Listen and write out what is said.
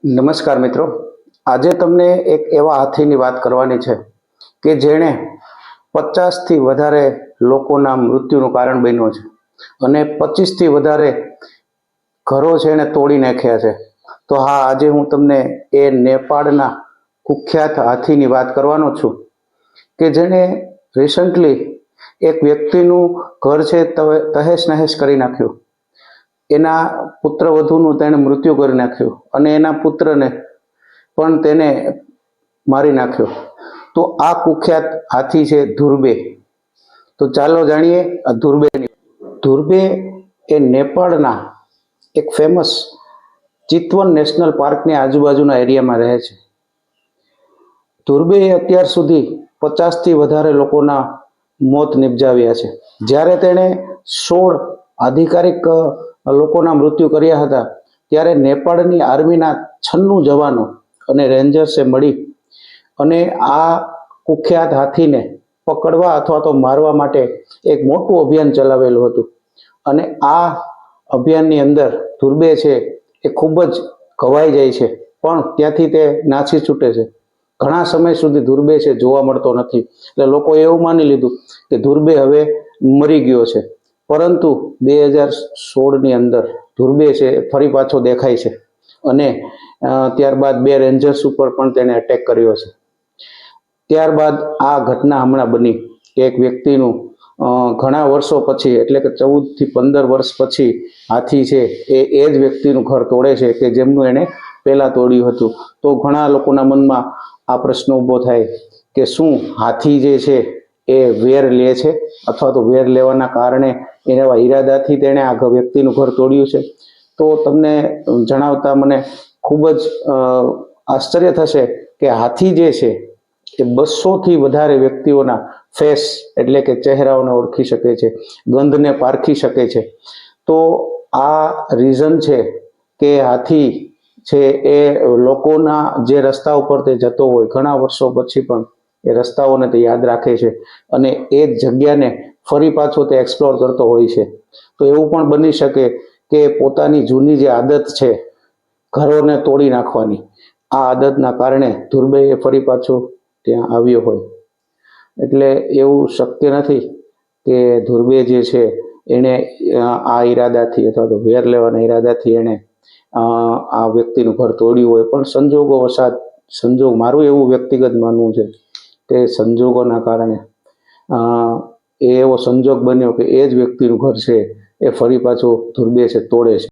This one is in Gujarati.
નમસ્કાર મિત્રો, આજે તમને એક એવા હાથીની વાત કરવાની છે કે જેણે 50થી વધારે લોકોના મૃત્યુનું કારણ બન્યો છે અને 25થી વધારે ઘરો છે એને તોડી નાખ્યા છે. તો હા, આજે હું તમને એ નેપાળના કુખ્યાત હાથીની વાત કરવાનો છું કે જેણે રિસન્ટલી એક વ્યક્તિનું ઘર છે તહેસ નહેસ કરી નાખ્યું. એના પુત્રવધૂનું તેણે મૃત્યુ કરી નાખ્યું અને એના પુત્રને પણ તેને મારી નાખ્યો. તો આ કુખ્યાત હાથી છે ધુર્બે. તો ચાલો જાણીએ આ ધુર્બેની. ધુર્બે એ નેપાળના એક ફેમસ ચિતવન નેશનલ પાર્કની આજુબાજુના એરિયામાં રહે છે. ધુર્બેએ અત્યાર સુધી 50થી વધારે લોકોના મોત નિપજાવ્યા છે. જ્યારે તેણે 16 આધિકારિક લોકોના મૃત્યુ કર્યા હતા, ત્યારે નેપાળની આર્મીના 96 જવાનો અને રેન્જર્સે મળી અને આ કુખ્યાત હાથીને પકડવા અથવા તો મારવા માટે એક મોટું અભિયાન ચલાવેલું હતું. અને આ અભિયાનની અંદર ધુર્બે છે એ ખૂબ જ ઘવાઈ જાય છે, પણ ત્યાંથી તે નાસી છૂટે છે. ઘણા સમય સુધી ધુર્બે છે જોવા મળતો નથી, એટલે લોકોએ એવું માની લીધું કે ધુર્બે હવે મરી ગયો છે. પરંતુ 2016ની અંદર ધુર્બે છે ફરી પાછો દેખાય છે અને ત્યારબાદ 2 રેન્જર્સ ઉપર પણ તેને અટેક કર્યો છે. ત્યારબાદ આ ઘટના હમણાં બની કે એક વ્યક્તિનું ઘણા વર્ષો પછી, એટલે કે 14થી 15 વર્ષ પછી હાથી છે એ જ વ્યક્તિનું ઘર તોડે છે કે જેમનું એણે પહેલા તોડ્યું હતું. તો ઘણા લોકોના મનમાં આ પ્રશ્ન ઊભો થાય કે શું હાથી જે છે એ વેર લે છે અથવા તો વેર લેવાના કારણે એવા ઈરાદાથી તેણે આ વ્યક્તિનું ઘર તોડ્યું છે? તો તમને જણાવતા મને ખૂબ જ આશ્ચર્ય થશે કે હાથી જે છે એ 200થી વધારે વ્યક્તિઓના ફેસ, એટલે કે ચહેરાઓને ઓળખી શકે છે, ગંધને પારખી શકે છે. તો આ રીઝન છે કે હાથી છે એ લોકોના જે રસ્તા ઉપર તે જતો હોય ઘણા વર્ષો પછી પણ એ રસ્તાઓને તે યાદ રાખે છે અને એ જ જગ્યાને ફરી પાછો તે એક્સપ્લોર કરતો હોય છે. તો એવું પણ બની શકે કે પોતાની જૂની જે આદત છે ઘરોને તોડી નાખવાની, આ આદતના કારણે ધુર્બે ફરી પાછો ત્યાં આવ્યો હોય. એટલે એવું શક્ય નથી કે ધુર્બે જે છે એણે આ ઈરાદાથી અથવા તો વેર લેવાના ઈરાદાથી એણે આ વ્યક્તિનું ઘર તોડ્યું હોય, પણ સંજોગો વસાત મારું એવું વ્યક્તિગત માનવું છે કે સંજોગોના કારણે એ એવો સંજોગ બન્યો કે એ જ વ્યક્તિનું ઘર છે એ ફરી પાછું ધુર્બે છે તોડે છે.